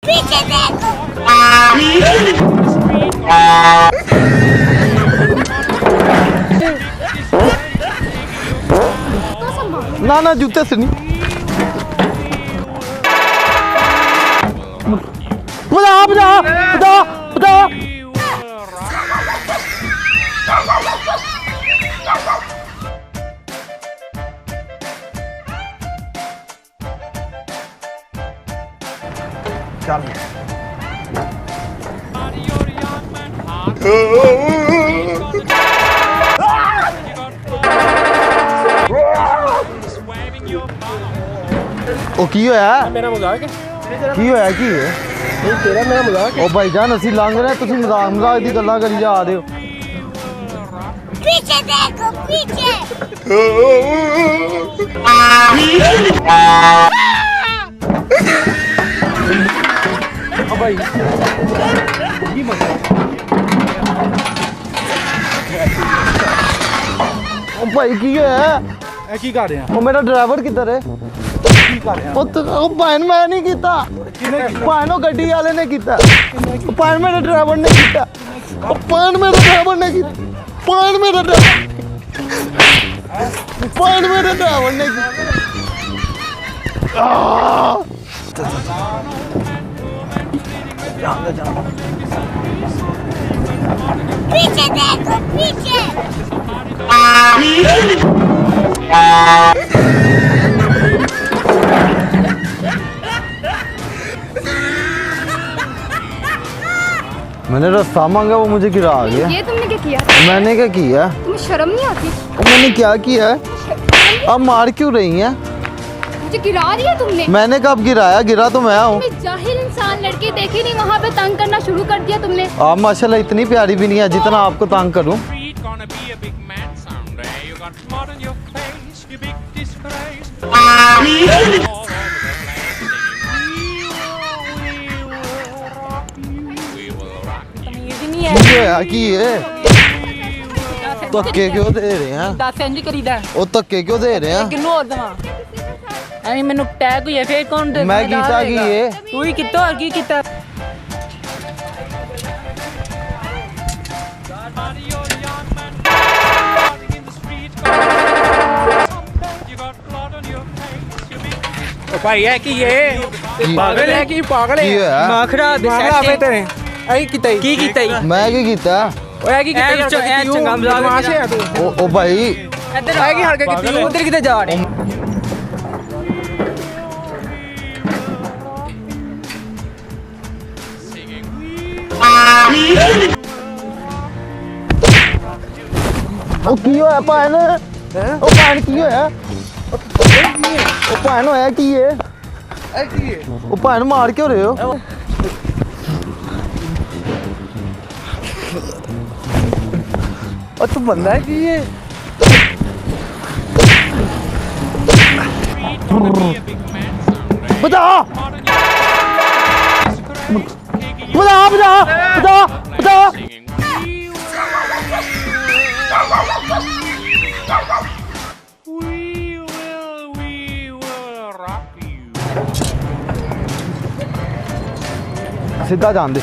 पीछे देखो। ना ना जूते से नहीं बता बता बता बता चल ओ की होया मेरा मजाक है की होया की है नहीं तेरा मेरा मजाक है ओ भाईजान ਅਸੀਂ ਲੰਘ ਰਹੇ ਤੁਸੀਂ ਮਜ਼ਾਕ ਦੀ ਗੱਲਾਂ ਕਰੀ ਜਾ ਰਹੇ ਹੋ पीछे देखो पीछे। ओ भाई की मजा ओ भाई की होया ਇਹ ਕੀ ਕਰ ਰਹੇ ਆ ਉਹ ਮੇਰਾ ਡਰਾਈਵਰ ਕਿੱਧਰ ਹੈ ਕੀ ਕਰ ਰਹੇ ਆ ਉਹ ਭਾਣ ਮੈਂ ਨਹੀਂ ਕੀਤਾ ਭਾਣ ਉਹ ਗੱਡੀ ਵਾਲੇ ਨੇ ਕੀਤਾ ਭਾਣ ਮੇਰਾ ਡਰਾਈਵਰ ਨੇ ਕੀਤਾ ਉਹ ਭਾਣ ਮੇਰਾ ਡਰਾਈਵਰ ਨੇ ਕੀਤਾ ਭਾਣ ਮੇਰਾ ਡਰਾਈਵਰ ਨੇ ਕੀਤਾ पीछे देखो पीछे। मैंने रास्ता मांगा वो मुझे गिरा आ गया। ये तुमने क्या किया? मैंने क्या किया? तुम्हें शर्म नहीं आती? मैंने क्या किया है? आप मार क्यों रही हैं? मुझे गिरा दिया तुमने। मैंने कब गिराया? गिरा तो मैं हूँ। जाहिल इंसान लड़की देखी नहीं वहाँ पे तंग करना शुरू कर दिया तुमने। आप माशाल्लाह इतनी प्यारी भी नहीं है जितना आपको तंग करूँ। ਧੱਕੇ ਕਿਉਂ ਦੇ ਰਹੇ ਆ? ਦੱਸ ਇੰਜ ਕਰੀਦਾ ਉਹ ਧੱਕੇ ਕਿਉਂ ਦੇ ਰਹੇ ਆ? ਕਿੰਨੂੰ ਹੋਰ ਦਵਾਂ ਐਵੇਂ ਮੈਨੂੰ ਟੈਗ ਹੋਈ ਫੇਰ ਕੌਣ ਦੇ ਮੈਂ ਕੀਤਾ ਕੀ ਇਹ? ਤੂੰ ਹੀ ਕੀਤਾ ਹੋਰ ਕੀ ਕੀਤਾ ओ भाई है कि ये पागल है कि पागल ਕੀ है ਹੋਇਆ? ਮਾਖੜਾ मामला पे तेरे आई किता ਕੀ ਕੀਤਾ ਈ ਮੈਂ ਕੀ ਕੀਤਾ? ਓਏ ਕੀ ਕੀਤਾ ਐ ਚੰਗਾ ਮਜ਼ਾਕ माशे है तू ਉਹ ਭਾਈ ਇੱਧਰ ਆ ਕੀ ਹਰਕਤ ਕੀਤੀ ਉਧਰ ਕਿਤੇ ਜਾ ਰਹੇ ਉਹ ਕੀ ਹੋਇਆ ਭੈਣ? ਉਹ ਭੈਣ ਕੀ ਹੋਇਆ? ਉਹ ਭੈਣ ਹੋਇਆ ਕੀ ਹੈ? ਉਹ ਭੈਣ ਮਾਰ ਕਿਉਂ ਰਹੇ ਹੋ? ਉਹ ਤੂੰ ਬੰਦਾ ਹੈ ਕੀ ਹੈ? ਬਤਾ ਬਤਾ ਬਤਾ ਬਤਾ ਬਤਾ ਸਿੱਧਾ ਜਾਣ ਦੇ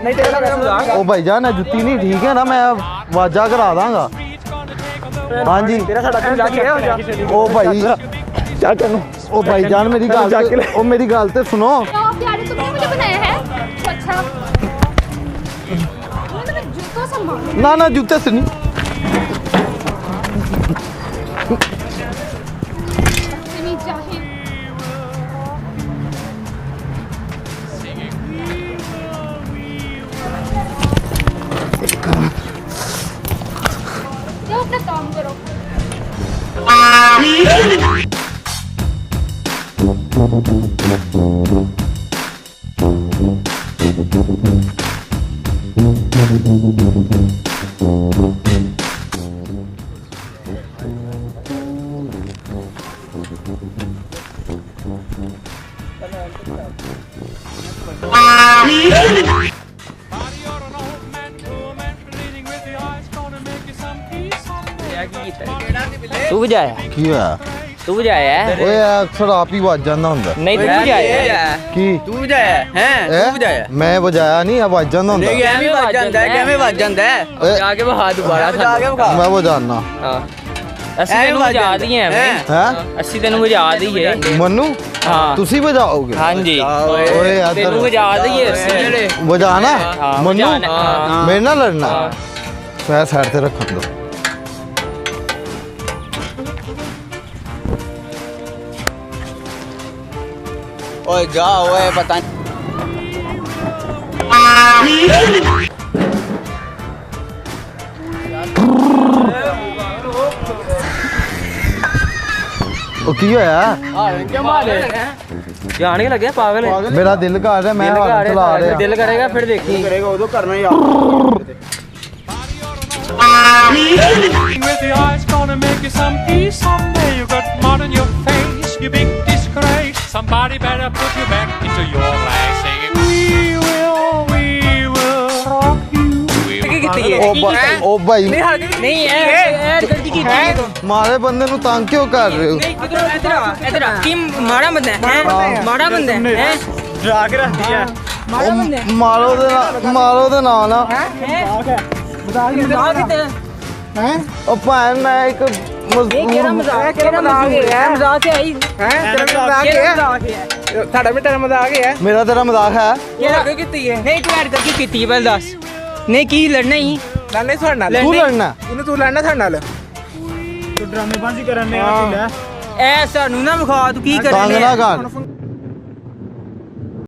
नहीं तेरा मेरा मजाक ओ भाईजान है जुत्ती नहीं ठीक है ना मैं वाजा करा दांगा हाँ जी तेरा साडा क्यों जाके हो जा ओ भाई क्या करूं ओ भाईजान मेरी गाल ओ मेरी गाल ते सुनो प्यारे तुमने मुझे बनाया है अच्छा तुमने जूतों से मारा ना ना जूते से नहीं इतनी जाहिल जाओ अपना काम करो तू भी ਵਜਾਇਆ ਕੀ ਹੋਇਆ ਤੂੰ ਵਜਾਇਆ ਓਏ ਅਕਸਰ ਆਪ ਹੀ ਵੱਜ ਜਾਂਦਾ ਹੁੰਦਾ ਨਹੀਂ ਤੂੰ ਵਜਾਇਆ ਕੀ ਤੂੰ ਵਜਾਇਆ ਹੈ ਤੂੰ ਵਜਾਇਆ ਮੈਂ ਵਜਾਇਆ ਨਹੀਂ ਵੱਜ ਜਾਂਦਾ ਹੁੰਦਾ ਕਿਵੇਂ ਵੱਜ ਜਾਂਦਾ ਕਿਵੇਂ ਵੱਜ ਜਾਂਦਾ ਜਾ ਕੇ ਵਹਾ ਦੁਬਾਰਾ ਜਾ ਕੇ ਵਿਖਾ ਮੈਂ ਵਜਾਨਾ ਹਾਂ ਅਸੀਂ ਤੈਨੂੰ ਵਜਾ ਦਈਏ ਐਵੇਂ ਹੈ ਅਸੀਂ ਤੈਨੂੰ ਵਜਾ ਦਈਏ ਮਨੂੰ ਹਾਂ ਤੁਸੀਂ ਵਜਾਓਗੇ ਹਾਂਜੀ ਓਏ ਯਾਰ ਤੈਨੂੰ ਵਜਾ ਦਈਏ ਅਸੀਂ ਵਜਾਣਾ ਹਾਂ, ਮਨੂੰ ਵਜਾਣਾ, ਹਾਂ। ਮੇਰੇ ਨਾਲ ਲੜਨਾ ਮੈਂ ਸਾਈਡ ਤੇ ਰੱਖਣ ਦੋ ਓਏ ਜਾ ਓਏ ਪਤਾ ਉਹ ਕੀ ਹੋਇਆ ਜਾਣ ਕੇ ਲੱਗਿਆ ਪਾਗਲ ਹੈ ਮੇਰਾ ਦਿਲ ਕਰ ਰਿਹਾ ਮੈਂ ਹਾਲ ਚਲਾ ਰਿਹਾ ਦਿਲ ਕਰੇਗਾ ਫਿਰ ਦੇਖੀ ਕਰੇਗਾ ਉਦੋਂ ਕਰਨਾ ਹੀ ਆ With your eyes gonna make you some peace someday. You got mud on your face, you big disgrace. Somebody better put you back into your place, singing we will rock you. ਕੀ ਕੀਤੀ ਹੈ ਉਹ ਭਾਈ ਨਹੀਂ ਇਹ ਗਲਤੀ ਕੀਤੀ ਹੈ ਮਾਰੇ ਬੰਦੇ ਨੂੰ ਤੰਗ ਕਿਉਂ ਕਰ ਰਹੇ ਹੋ ਨਹੀਂ ਕਿਧਰ ਇਧਰ ਕੀ ਮਾੜਾ ਬੰਦਾ ਹੈ ਮਾੜਾ ਬੰਦਾ ਹੈ ਡਰਾ ਕੇ ਰੱਖਦੀ ਆ ਮਾੜਾ ਬੰਦਾ ਹੈ ਮਾਰੋ ਦੇ ਨਾਲ ਨਾ ਮਜ਼ਾਕ ਕਿਤੇ ਉਹ ਭਾਈ ਮੈਂ ਇੱਕ ਕਿਹੜਾ ਮਜ਼ਾਕ ਕਿਹੜਾ ਮਜ਼ਾਕ ਹੈ ਮਜ਼ਾਕ ਹੈ ਹੀ ਹੈ ਤੇਰਾ ਮਜ਼ਾਕ ਹੈ ਸਾਡਾ ਵੀ ਤੇਰਾ ਮਜ਼ਾਕ ਹੈ ਮੇਰਾ ਤੇਰਾ ਮਜ਼ਾਕ ਹੈ ਕਿਹੜਾ ਕੀਤੀ ਹੈ ਨਹੀਂ ਤੂੰ ਐਡ ਕਰਕੇ ਕੀਤੀ ਬਲ ਦੱਸ ਨਹੀਂ ਕੀ ਲੜਨਾ ਹੀ ਲੜਨੇ ਸਾਡੇ ਨਾਲ ਤੂੰ ਲੜਨਾ ਤੂੰ ਲੜਨਾ ਸਾਡੇ ਨਾਲ ਤੂੰ ਡਰਾਮੇਬਾਜ਼ੀ ਕਰਨ ਨੇ ਆ ਐ ਸਾਨੂੰ ਨਾ ਵਿਖਾ ਤੂੰ ਕੀ ਤੰਗ ਕਰਨੇ ਨਾ ਕਰ